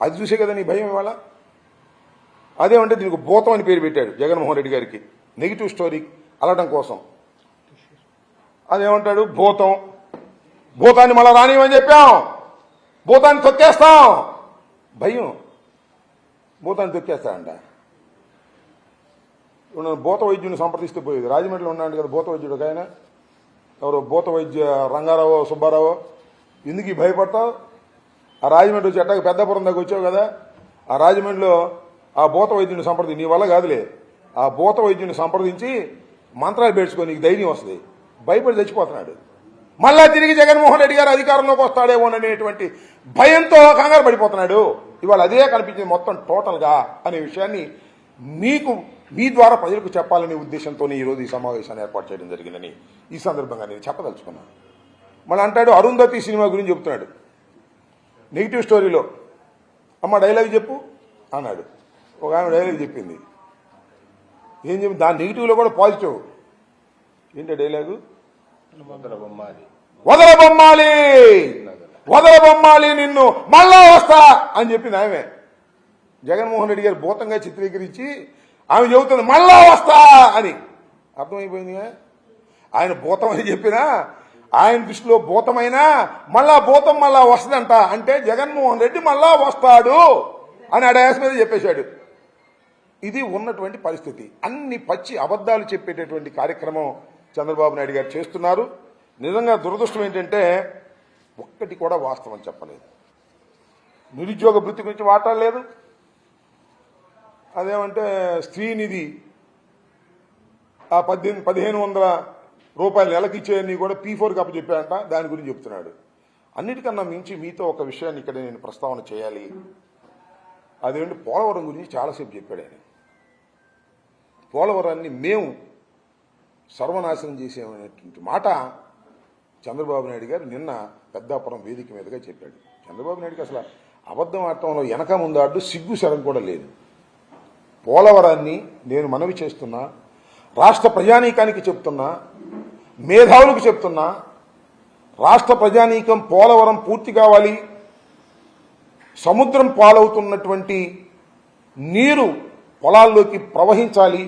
అది చూసే కదా నీ భయం ఇవాళ. అదేమంటే దీనికి భూతం అని పేరు పెట్టాడు జగన్మోహన్ రెడ్డి గారికి, నెగిటివ్ స్టోరీ అలటం కోసం. అదేమంటాడు, భూతం, భూతాన్ని మళ్ళా రానివని చెప్పాం, భూతాన్ని తొక్కేస్తాం. భయం, భూతాన్ని తొక్కేస్తాడంట. భూత వైద్యుని సంప్రదిస్తే పోయేది. రాజమండ్రిలో ఉన్నాడు కదా భూత వైద్యుడు ఒక ఆయన, ఎవరు భూత వైద్య రంగారావు సుబ్బారావు. ఎందుకు భయపడతావు? ఆ రాజమండ్రి వచ్చి అట్టాక పెద్దపురం దాకా వచ్చావు కదా, ఆ రాజమండ్రిలో ఆ భూత వైద్యుని సంప్రదించి, నీ వల్ల కాదులే, ఆ భూత వైద్యుని సంప్రదించి మంత్రాలు పేర్చుకో, నీకు ధైర్యం వస్తుంది. భయపడి చచ్చిపోతున్నాడు. మళ్ళా తిరిగి జగన్మోహన్ రెడ్డి గారు అధికారంలోకి వస్తాడేమోననేటువంటి భయంతో కంగారు పడిపోతున్నాడు. ఇవాళ అదే కనిపించింది మొత్తం టోటల్గా అనే విషయాన్ని మీకు మీ ద్వారా ప్రజలకు చెప్పాలనే ఉద్దేశంతోనే ఈరోజు ఈ సమావేశాన్ని ఏర్పాటు చేయడం జరిగిందని ఈ సందర్భంగా నేను చెప్పదలుచుకున్నాను. మళ్ళీ అంటాడు అరుంధతి సినిమా గురించి చెప్తున్నాడు నెగిటివ్ స్టోరీలో. అమ్మ డైలాగ్ చెప్పు అన్నాడు. ఒక ఆమె డైలాగ్ చెప్పింది. ఏం చెప్పి దాని నెగిటివ్లో కూడా పాజిటివ్. ఏంటి డైలాగు? వదలబొమ్మాలి, వదలబొమ్మాలి నిన్ను, మళ్ళా వస్తా అని చెప్పింది ఆమె. జగన్మోహన్ రెడ్డి గారు భూతంగా చిత్రీకరించి ఆమె చెబుతుంది మళ్ళా వస్తా అని. అర్థమైపోయింది. ఆయన భూతం అని చెప్పినా ఆయన దృష్టిలో భూతమైనా మళ్ళా భూతం మళ్ళా వస్తుందంట. అంటే జగన్మోహన్ రెడ్డి మళ్ళా వస్తాడు అని ఆ డయాస్ మీద చెప్పేశాడు. ఇది ఉన్నటువంటి పరిస్థితి. అన్ని పచ్చి అబద్దాలు చెప్పేటటువంటి కార్యక్రమం చంద్రబాబు నాయుడు గారు చేస్తున్నారు. నిజంగా దురదృష్టం ఏంటంటే ఒక్కటి కూడా వాస్తవం చెప్పలేదు. నిరుద్యోగ వృత్తి గురించి మాట్లాడలేదు. అదేమంటే స్త్రీనిధి ఆ 1500 రూపాయలు నెలకి ఇచ్చేయని కూడా P4 కప్ప చెప్పాడంట. దాని గురించి చెప్తున్నాడు. అన్నిటికన్నా మించి మీతో ఒక విషయాన్ని ఇక్కడ నేను ప్రస్తావన చేయాలి. అదేంటి పోలవరం గురించి చాలాసేపు చెప్పాడు ఆయన. పోలవరాన్ని మేము సర్వనాశనం చేసేటువంటి మాట చంద్రబాబు నాయుడు గారు నిన్న పెద్దాపురం వేదిక మీదుగా చెప్పాడు. చంద్రబాబు నాయుడుకి అసలు అబద్ధం ఆడటంలో వెనక ముందాడు సిగ్గు శరం కూడా లేదు. పోలవరాన్ని నేను మనవి చేస్తున్నా, రాష్ట్ర ప్రజానీకానికి చెప్తున్నా, మేధావులకు చెప్తున్నా, రాష్ట్ర ప్రజానీకం పోలవరం పూర్తి కావాలి, సముద్రం పాలవుతున్నటువంటి నీరు పొలాల్లోకి ప్రవహించాలి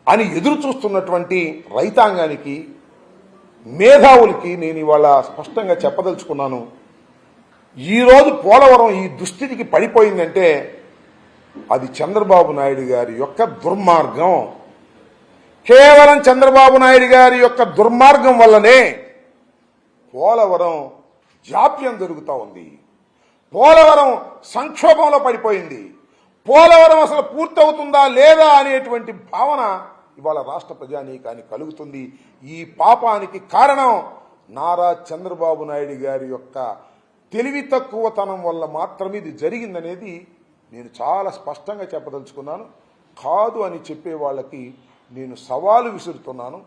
అని ఎదురు చూస్తున్నటువంటి రైతాంగానికి, మేధావులకి నేను ఇవాళ స్పష్టంగా చెప్పదలుచుకున్నాను. ఈరోజు పోలవరం ఈ దుస్థితికి పడిపోయిందంటే అది చంద్రబాబు నాయుడు గారి యొక్క దుర్మార్గం. కేవలం చంద్రబాబు నాయుడు గారి యొక్క దుర్మార్గం వల్లనే పోలవరం జాప్యం జరుగుతూ ఉంది. పోలవరం సంక్షోభంలో పడిపోయింది. పోలవరం అసలు పూర్తవుతుందా లేదా అనేటువంటి భావన ఇవాళ రాష్ట్ర ప్రజానీకానికి కలుగుతుంది. ఈ పాపానికి కారణం నారా చంద్రబాబు నాయుడు గారి యొక్క తెలివి తక్కువతనం వల్ల మాత్రమే ఇది జరిగిందనేది నేను చాలా స్పష్టంగా చెప్పదలుచుకున్నాను. కాదు అని చెప్పే వాళ్ళకి నేను సవాలు విసురుతున్నాను.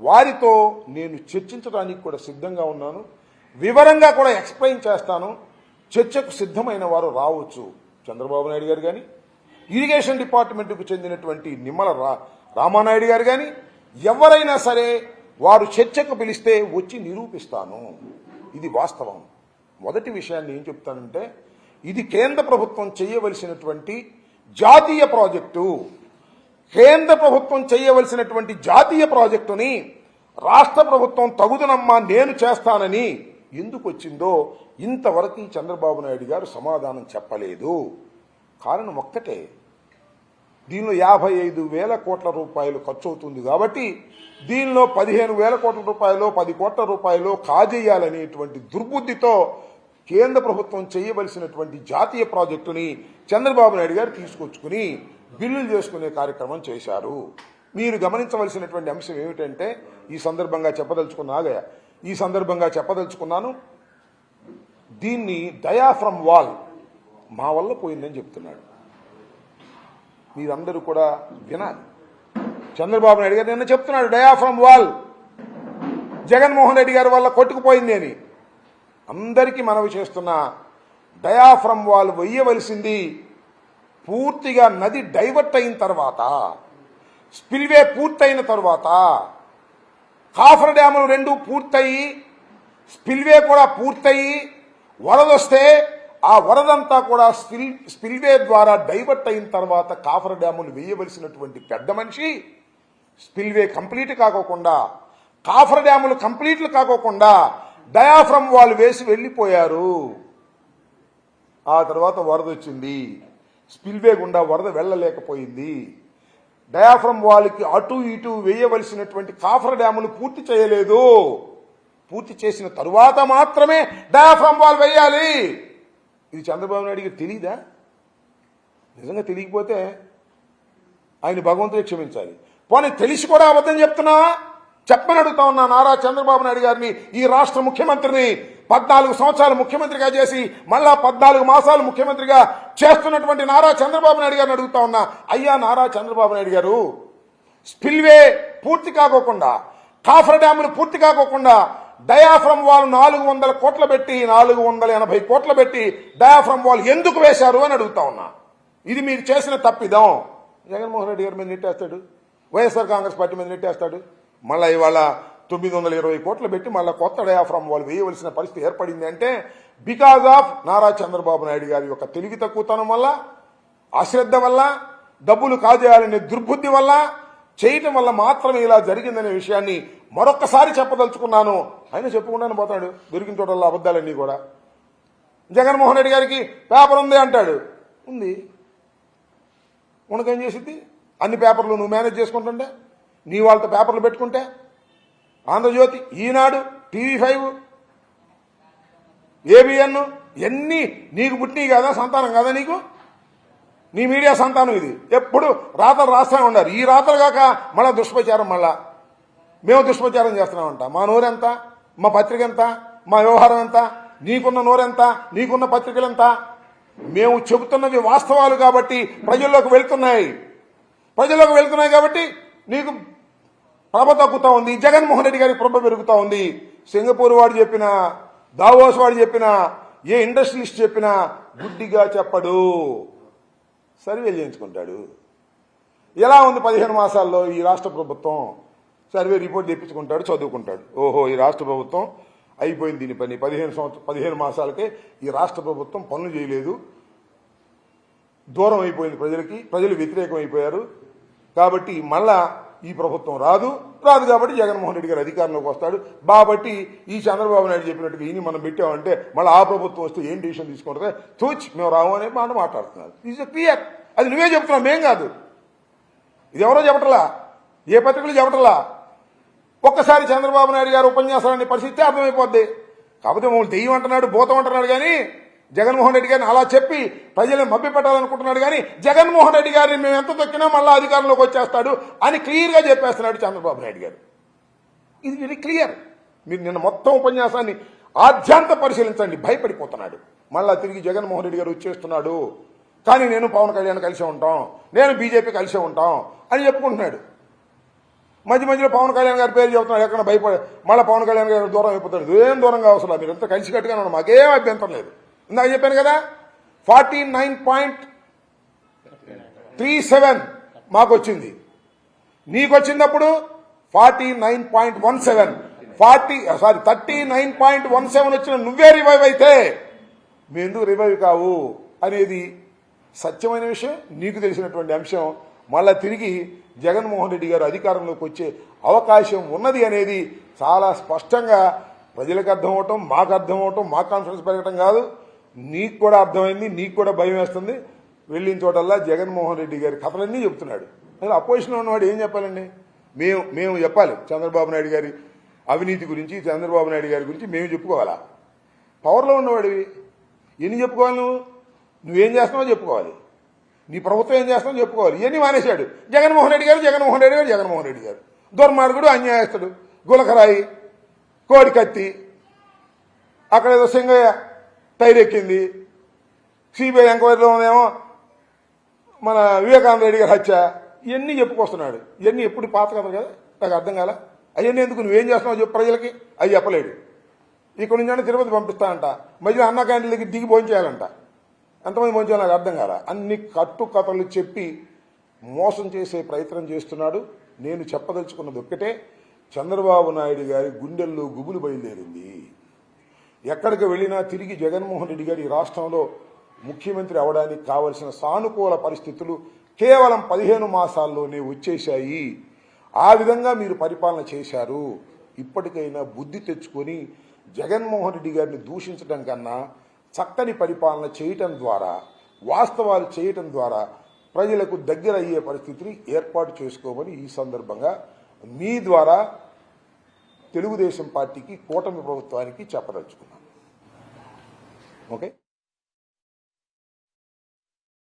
వారితో నేను చర్చించడానికి కూడా సిద్ధంగా ఉన్నాను. వివరంగా కూడా ఎక్స్ప్లెయిన్ చేస్తాను. చర్చకు సిద్ధమైన వారు రావచ్చు. చంద్రబాబు నాయుడు గారు కానీ, ఇరిగేషన్ డిపార్ట్మెంట్కు చెందినటువంటి నిమ్మల రామానాయుడు గారు కానీ, ఎవరైనా సరే వారు చర్చకు పిలిస్తే వచ్చి నిరూపిస్తాను. ఇది వాస్తవం. మొదటి విషయాన్ని ఏం చెప్తానంటే, ఇది కేంద్ర ప్రభుత్వం చేయవలసినటువంటి జాతీయ ప్రాజెక్టు. కేంద్ర ప్రభుత్వం చేయవలసినటువంటి జాతీయ ప్రాజెక్టుని రాష్ట్ర ప్రభుత్వం తగుదనమ్మా నేను చేస్తానని ఎందుకు వచ్చిందో ఇంతవరకు చంద్రబాబు నాయుడు గారు సమాధానం చెప్పలేదు. కారణం ఒక్కటే, దీనిలో 55,000 కోట్ల రూపాయలు ఖర్చు అవుతుంది కాబట్టి దీనిలో 15,000 కోట్ల రూపాయలు 10 కోట్ల రూపాయలు కాజేయాలనేటువంటి దుర్బుద్ధితో కేంద్ర ప్రభుత్వం చేయవలసినటువంటి జాతీయ ప్రాజెక్టుని చంద్రబాబు నాయుడు గారు తీసుకొచ్చుకుని బిల్లులు చేసుకునే కార్యక్రమం చేశారు. మీరు గమనించవలసినటువంటి అంశం ఏమిటంటే, ఈ సందర్భంగా చెప్పదలుచుకున్నాను, దీన్ని డయాఫ్రమ్ వాల్ మా వల్ల పోయిందని చెప్తున్నాడు. మీరందరూ కూడా వినాలి. చంద్రబాబు నాయుడు గారు నిన్న చెప్తున్నాడు డయాఫ్రమ్ వాల్ జగన్మోహన్ రెడ్డి గారి వల్ల కొట్టుకుపోయింది అని. అందరికీ మనవి చేస్తున్నా, డయాఫ్రమ్ వాల్ వేయవలసింది పూర్తిగా నది డైవర్ట్ అయిన తర్వాత, స్పిల్వే పూర్తయిన తర్వాత, కాఫర్ డ్యాములు 2 పూర్తయి, స్పిల్వే కూడా పూర్తయి, వరదొస్తే ఆ వరదంతా కూడా స్పిల్వే ద్వారా డైవర్ట్ అయిన తర్వాత కాఫర్ డ్యాములు వేయవలసినటువంటి పెద్ద మనిషి స్పిల్వే కంప్లీట్ కాకోకుండా, కాఫర్ డ్యాములు కంప్లీట్లు కాకోకుండా డయాఫ్రమ్ వాల్ వేసి వెళ్ళిపోయారు. ఆ తర్వాత వరద వచ్చింది, స్పిల్వే గుండా వరద వెళ్ళలేకపోయింది. డయాఫ్రమ్ వాల్కి అటు ఇటు వేయవలసినటువంటి కాఫర్ డ్యాములు పూర్తి చేయలేదు. పూర్తి చేసిన తరువాత మాత్రమే డయాఫ్రమ్ వాల్ వేయాలి. ఇది చంద్రబాబు నాయుడికి తెలియదా? నిజంగా తెలియకపోతే ఆయన భగవంతుడే క్షమించాలి. పోనీ తెలిసి కూడా అబద్ధం చెప్తున్నావా? చెప్పని అడుగుతా ఉన్నా నారా చంద్రబాబు నాయుడు గారిని, ఈ రాష్ట్ర ముఖ్యమంత్రిని. 14 సంవత్సరాలు ముఖ్యమంత్రిగా చేసి మళ్ళా 14 మాసాలు ముఖ్యమంత్రిగా చేస్తున్నటువంటి నారా చంద్రబాబు నాయుడు గారిని అడుగుతా ఉన్నా, అయ్యా నారా చంద్రబాబు నాయుడు గారు, స్పిల్వే పూర్తి కాకోకుండా, కాఫర్ డ్యాములు పూర్తి కాకోకుండా డయాఫ్రమ్ వాల్ 400 కోట్లు పెట్టి 480 కోట్లు పెట్టి డయాఫ్రమ్ వాల్ ఎందుకు వేశారు అని అడుగుతా ఉన్నా. ఇది మీరు చేసిన తప్పిదం. జగన్మోహన్ రెడ్డి గారి మీద నెట్టేస్తాడు, వైఎస్ఆర్ కాంగ్రెస్ పార్టీ మీద నెట్టేస్తాడు. మళ్ళీ ఇవాళ 920 కోట్లు పెట్టి మళ్ళీ కొత్త డయాఫ్రమ్ వాల్ వేయవలసిన పరిస్థితి ఏర్పడింది అంటే బికాజ్ ఆఫ్ నారా చంద్రబాబు నాయుడు గారి యొక్క తెలివి తక్కువతనం వల్ల, అశ్రద్ధ వల్ల, డబ్బులు కాజేయాలనే దుర్బుద్ధి వల్ల చేయటం వల్ల మాత్రమే ఇలా జరిగిందనే విషయాన్ని మరొక్కసారి చెప్పదలుచుకున్నాను. ఆయన చెప్పుకుంటాను పోతాడు దొరికిన చోటల్లో అబద్దాలన్నీ కూడా. జగన్మోహన్ రెడ్డి గారికి పేపర్ ఉంది అంటాడు, ఉంది, ఉనకేం చేసిద్ది? అన్ని పేపర్లు నువ్వు మేనేజ్ చేసుకుంటుంటే, నీ వాళ్ళతో పేపర్లు పెట్టుకుంటే, ఆంధ్రజ్యోతి, ఈనాడు, TV5, ABN ఎన్ని నీకు పుట్టినవి కదా, సంతానం కదా నీకు? నీ మీడియా సంతానం ఇది. ఎప్పుడు రాతలు రాస్తూనే ఉన్నారు. ఈ రాతలు కాక మళ్ళా దుష్ప్రచారం, మళ్ళా మేము దుష్ప్రచారం చేస్తున్నామంట. మా నోరెంత, మా పత్రిక ఎంత, మా వ్యవహారం ఎంత, నీకున్న నోరెంత, నీకున్న పత్రికలు ఎంత? మేము చెబుతున్నవి వాస్తవాలు కాబట్టి ప్రజల్లోకి వెళ్తున్నాయి. ప్రజల్లోకి వెళ్తున్నాయి కాబట్టి నీకు ప్రభ తగ్గుతా ఉంది, జగన్మోహన్ రెడ్డి గారికి ప్రభ పెరుగుతూ ఉంది. సింగపూర్ వాడు చెప్పినా, దావోస్ వాడు చెప్పినా, ఏ ఇండస్ట్రియలిస్ట్ చెప్పినా గుడ్డిగా చెప్పడు, సర్వే చేయించుకుంటాడు. ఎలా ఉంది 15 మాసాల్లో ఈ రాష్ట్ర ప్రభుత్వం? సర్వే రిపోర్ట్ తెప్పించుకుంటాడు, చదువుకుంటాడు. ఓహో, ఈ రాష్ట్ర ప్రభుత్వం అయిపోయింది దీని పని. 15 మాసాలకే ఈ రాష్ట్ర ప్రభుత్వం పనులు చేయలేదు, దూరం అయిపోయింది ప్రజలకి, ప్రజలు వ్యతిరేకం అయిపోయారు. కాబట్టి మళ్ళా ఈ ప్రభుత్వం రాదు కాబట్టి జగన్మోహన్ రెడ్డి గారు అధికారంలోకి వస్తాడు. కాబట్టి ఈ చంద్రబాబు నాయుడు చెప్పినట్టుగా ఈయన మనం పెట్టామంటే మళ్ళీ ఆ ప్రభుత్వం వస్తే ఏం డిసిషన్ తీసుకుంటారే, తూచి మేము రాము అనే మాట మాట్లాడుతున్నారు. Is clear. అది నువ్వే చెప్తున్నావు, మేం కాదు. ఇది ఎవరో చెప్పటలా, ఏ పత్రికలు చెప్పటలా. ఒక్కసారి చంద్రబాబు నాయుడు గారు ఉపన్యాసాన్ని పరిస్థితి అర్థమైపోద్ది. కాకపోతే మమ్మల్ని దెయ్యం అంటున్నాడు, భూతం అంటున్నాడు కానీ జగన్మోహన్ రెడ్డి గారిని అలా చెప్పి ప్రజల్ని మభ్యపెట్టాలనుకుంటున్నాడు కానీ జగన్మోహన్ రెడ్డి గారిని మేము ఎంత తొక్కినా మళ్ళీ అధికారంలోకి వచ్చేస్తాడు అని క్లియర్గా చెప్పేస్తున్నాడు చంద్రబాబు నాయుడు గారు. ఇది వెరీ క్లియర్. మీరు నిన్న మొత్తం ఉపన్యాసాన్ని ఆద్యాంత పరిశీలించండి. భయపడిపోతున్నాడు. మళ్ళా తిరిగి జగన్మోహన్ రెడ్డి గారు వచ్చేస్తున్నాడు, కానీ నేను పవన్ కళ్యాణ్ కలిసే ఉంటాం, నేను బీజేపీ కలిసే ఉంటాం అని చెప్పుకుంటున్నాడు. మధ్యలో పవన్ కళ్యాణ్ గారి పేరు చెబుతున్నాడు. ఎక్కడ భయపడి మళ్ళీ పవన్ కళ్యాణ్ గారు దూరం అయిపోతాడు. ఏం దూరంగా అవసరం, మీరు ఎంత కలిసి కట్టుగానే ఉన్నాం, మాకేం అభ్యంతరం లేదు. ఇందాక చెప్పాను కదా, 49.37 మాకు వచ్చింది, నీకు వచ్చినప్పుడు 49.17 39.17 వచ్చిన నువ్వే రివైవ్ అయితే మేము ఎందుకు రివైవ్ కావు అనేది సత్యమైన విషయం, నీకు తెలిసినటువంటి అంశం. మళ్ళా తిరిగి జగన్మోహన్ రెడ్డి గారు అధికారంలోకి వచ్చే అవకాశం ఉన్నది అనేది చాలా స్పష్టంగా ప్రజలకు అర్థమవటం, మాకు అర్థమవటం, మా కాన్ఫిడెన్స్ పెరగటం కాదు, నీకు కూడా అర్థమైంది, నీకు కూడా భయం వేస్తుంది. వెళ్ళిన చోటల్లా జగన్మోహన్ రెడ్డి గారి కథలన్నీ చెప్తున్నాడు. అసలు అపోజిషన్ ఉన్నవాడు ఏం చెప్పాలండి? మేము చెప్పాలి చంద్రబాబు నాయుడు గారి అవినీతి గురించి, చంద్రబాబు నాయుడు గారి గురించి మేము చెప్పుకోవాలా? పవర్లో ఉన్నవాడివి ఎన్ని చెప్పుకోవాలి? నువ్వేం చేస్తున్నావో చెప్పుకోవాలి, నీ ప్రభుత్వం ఏం చేస్తున్నావో చెప్పుకోవాలి. ఇవన్నీ మానేశాడు జగన్మోహన్ రెడ్డి గారు. దుర్మార్గుడు, అన్యాయస్తుడు, గులకరాయి, కోడి కత్తి, అక్కడ ఏదో సింగయ్య టైర్ ఎక్కింది, సిబిఐ ఎంక్వైరీలో ఉందేమో మన వివేకానంద రెడ్డి గారి హత్య, ఇవన్నీ చెప్పుకొస్తున్నాడు. ఇవన్నీ ఎప్పుడు పాత కథలు కదా, నాకు అర్థం కాల. అవన్నీ ఎందుకు, నువ్వేం చేస్తున్నావు చెప్పు ప్రజలకి, అవి చెప్పలేడు. ఇక్కడ నుంచి తిరుపతి పంపిస్తానంట, మధ్యలో అన్న క్యాంటీన్ దగ్గర దిగి భోంచేయాలంట. ఎంతమంది భోంచేయాలి నాకు అర్థం కాల. అన్ని కథలు చెప్పి మోసం చేసే ప్రయత్నం చేస్తున్నాడు. నేను చెప్పదలుచుకున్నది ఒక్కటే, చంద్రబాబు నాయుడు గారి గుండెల్లో గుబులు బయలుదేరింది. ఎక్కడికి వెళ్ళినా తిరిగి జగన్మోహన్ రెడ్డి గారు ఈ రాష్ట్రంలో ముఖ్యమంత్రి అవడానికి కావలసిన సానుకూల పరిస్థితులు కేవలం 15 మాసాల్లోనే వచ్చేశాయి. ఆ విధంగా మీరు పరిపాలన చేశారు. ఇప్పటికైనా బుద్ధి తెచ్చుకొని జగన్మోహన్ రెడ్డి గారిని దూషించడం కన్నా చక్కని పరిపాలన చేయటం ద్వారా, వాస్తవాలు చేయటం ద్వారా ప్రజలకు దగ్గర అయ్యే పరిస్థితిని ఏర్పాటు చేసుకోమని ఈ సందర్భంగా మీ ద్వారా తెలుగుదేశం పార్టీకి, కూటమి ప్రభుత్వానికి చెప్పదలుచుకున్నాను. ఓకే.